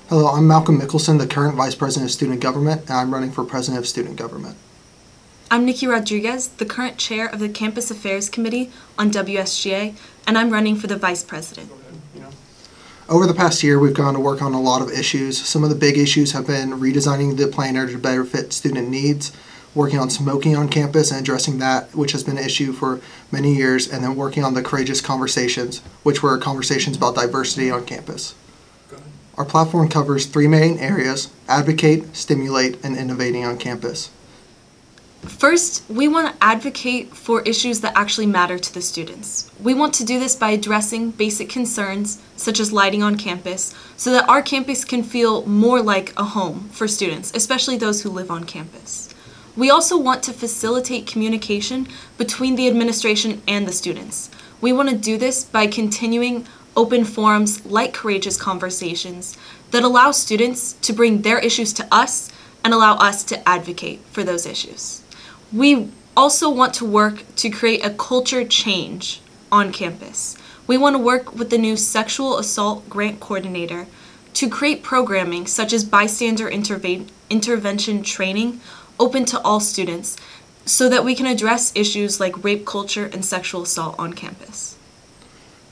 Hello, I'm Malcolm Mikkelsen, the current Vice President of Student Government, and I'm running for President of Student Government. I'm Nikki Rodriguez, the current Chair of the Campus Affairs Committee on WSGA, and I'm running for the Vice President. Over the past year, we've gone to work on a lot of issues. Some of the big issues have been redesigning the planner to better fit student needs, working on smoking on campus and addressing that, which has been an issue for many years, and then working on the courageous conversations, which were conversations about diversity on campus. Our platform covers three main areas: advocate, stimulate, and innovating on campus. First, we want to advocate for issues that actually matter to the students. We want to do this by addressing basic concerns, such as lighting on campus, so that our campus can feel more like a home for students, especially those who live on campus. We also want to facilitate communication between the administration and the students. We want to do this by continuing open forums like Courageous Conversations that allow students to bring their issues to us and allow us to advocate for those issues. We also want to work to create a culture change on campus. We want to work with the new Sexual Assault Grant Coordinator to create programming such as bystander intervention training open to all students so that we can address issues like rape culture and sexual assault on campus.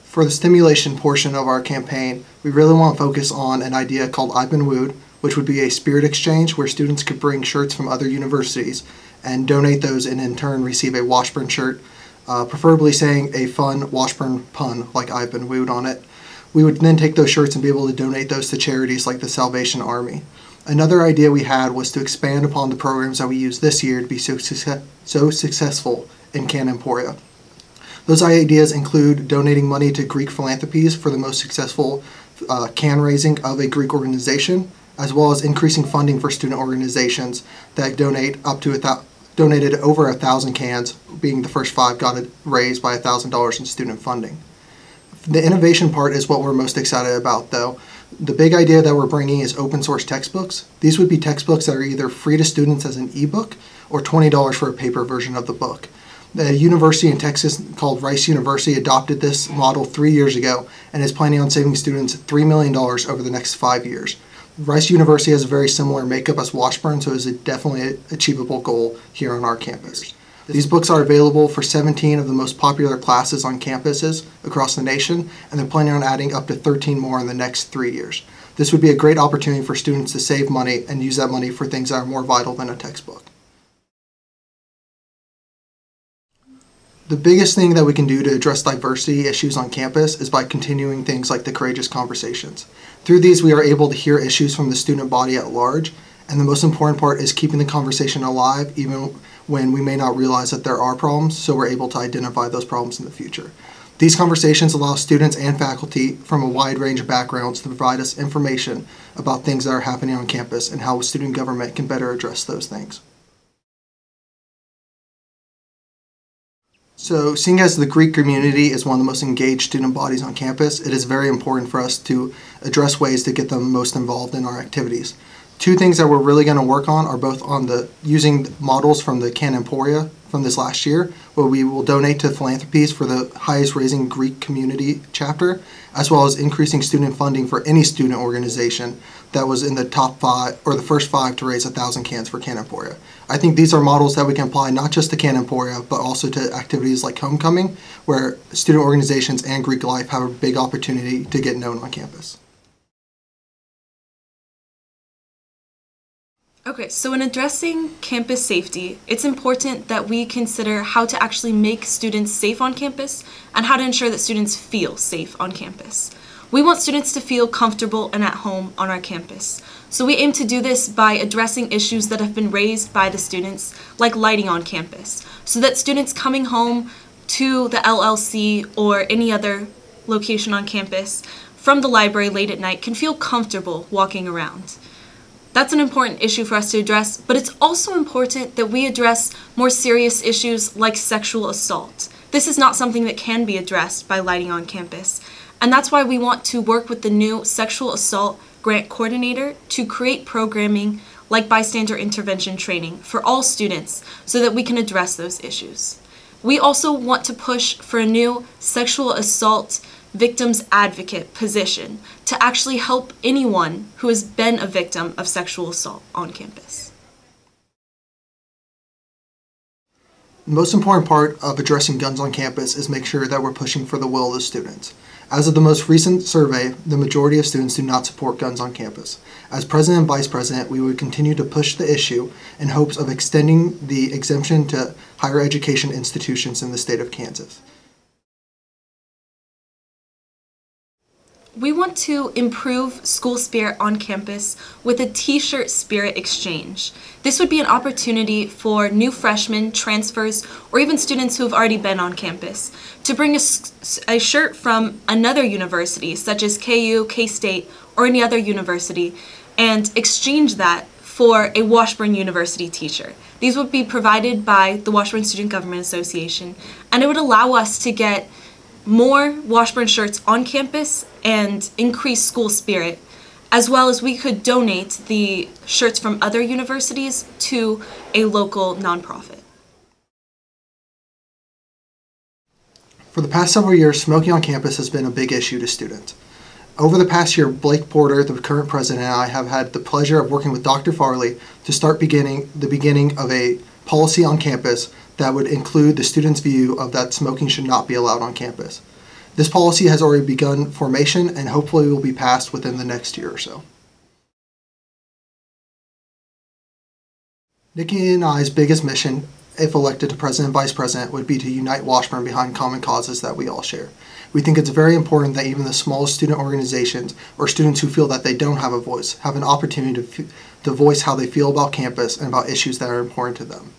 For the stimulation portion of our campaign, we really want to focus on an idea called I've Been Wooed, which would be a spirit exchange where students could bring shirts from other universities and donate those and in turn receive a Washburn shirt, preferably saying a fun Washburn pun like I've Been Wooed on it. We would then take those shirts and be able to donate those to charities like the Salvation Army. Another idea we had was to expand upon the programs that we used this year to be so successful in Can Emporia. Those ideas include donating money to Greek philanthropies for the most successful can raising of a Greek organization, as well as increasing funding for student organizations that donated over 1,000 cans, being the first 5 got raised by $1,000 in student funding. The innovation part is what we're most excited about, though. The big idea that we're bringing is open source textbooks. These would be textbooks that are either free to students as an ebook or $20 for a paper version of the book. The university in Texas called Rice University adopted this model 3 years ago and is planning on saving students $3 million over the next 5 years. Rice University has a very similar makeup as Washburn, so it is definitely an achievable goal here on our campus. These books are available for 17 of the most popular classes on campuses across the nation, and they're planning on adding up to 13 more in the next 3 years. This would be a great opportunity for students to save money and use that money for things that are more vital than a textbook. The biggest thing that we can do to address diversity issues on campus is by continuing things like the Courageous Conversations. Through these, we are able to hear issues from the student body at large, and the most important part is keeping the conversation alive even when we may not realize that there are problems, so we're able to identify those problems in the future. These conversations allow students and faculty from a wide range of backgrounds to provide us information about things that are happening on campus and how student government can better address those things. So, seeing as the Greek community is one of the most engaged student bodies on campus, it is very important for us to address ways to get them most involved in our activities. Two things that we're really going to work on are both on using models from the Can Emporia from this last year, where we will donate to philanthropies for the highest raising Greek community chapter, as well as increasing student funding for any student organization that was in the top 5 or the first 5 to raise 1,000 cans for Can Emporia. I think these are models that we can apply not just to Can Emporia, but also to activities like Homecoming, where student organizations and Greek life have a big opportunity to get known on campus. Okay, so in addressing campus safety, it's important that we consider how to actually make students safe on campus and how to ensure that students feel safe on campus. We want students to feel comfortable and at home on our campus. So we aim to do this by addressing issues that have been raised by the students, like lighting on campus, so that students coming home to the LLC or any other location on campus from the library late at night can feel comfortable walking around. That's an important issue for us to address, but it's also important that we address more serious issues like sexual assault. This is not something that can be addressed by lighting on campus, and that's why we want to work with the new Sexual Assault Grant Coordinator to create programming like bystander intervention training for all students so that we can address those issues. We also want to push for a new sexual assault victim's advocate position to actually help anyone who has been a victim of sexual assault on campus. The most important part of addressing guns on campus is make sure that we're pushing for the will of the students. As of the most recent survey, the majority of students do not support guns on campus. As president and vice president, we would continue to push the issue in hopes of extending the exemption to higher education institutions in the state of Kansas. We want to improve school spirit on campus with a t-shirt spirit exchange. This would be an opportunity for new freshmen, transfers, or even students who have already been on campus to bring a shirt from another university, such as KU, K-State, or any other university, and exchange that for a Washburn University t-shirt. These would be provided by the Washburn Student Government Association, and it would allow us to get more Washburn shirts on campus and increase school spirit, as well as we could donate the shirts from other universities to a local nonprofit. For the past several years, smoking on campus has been a big issue to students. Over the past year, Blake Porter, the current president, and I have had the pleasure of working with Dr. Farley to start the beginning of a policy on campus that would include the students' view of that smoking should not be allowed on campus. This policy has already begun formation and hopefully will be passed within the next year or so. Nikki and I's biggest mission, if elected to president and vice president, would be to unite Washburn behind common causes that we all share. We think it's very important that even the smallest student organizations or students who feel that they don't have a voice have an opportunity to voice how they feel about campus and about issues that are important to them.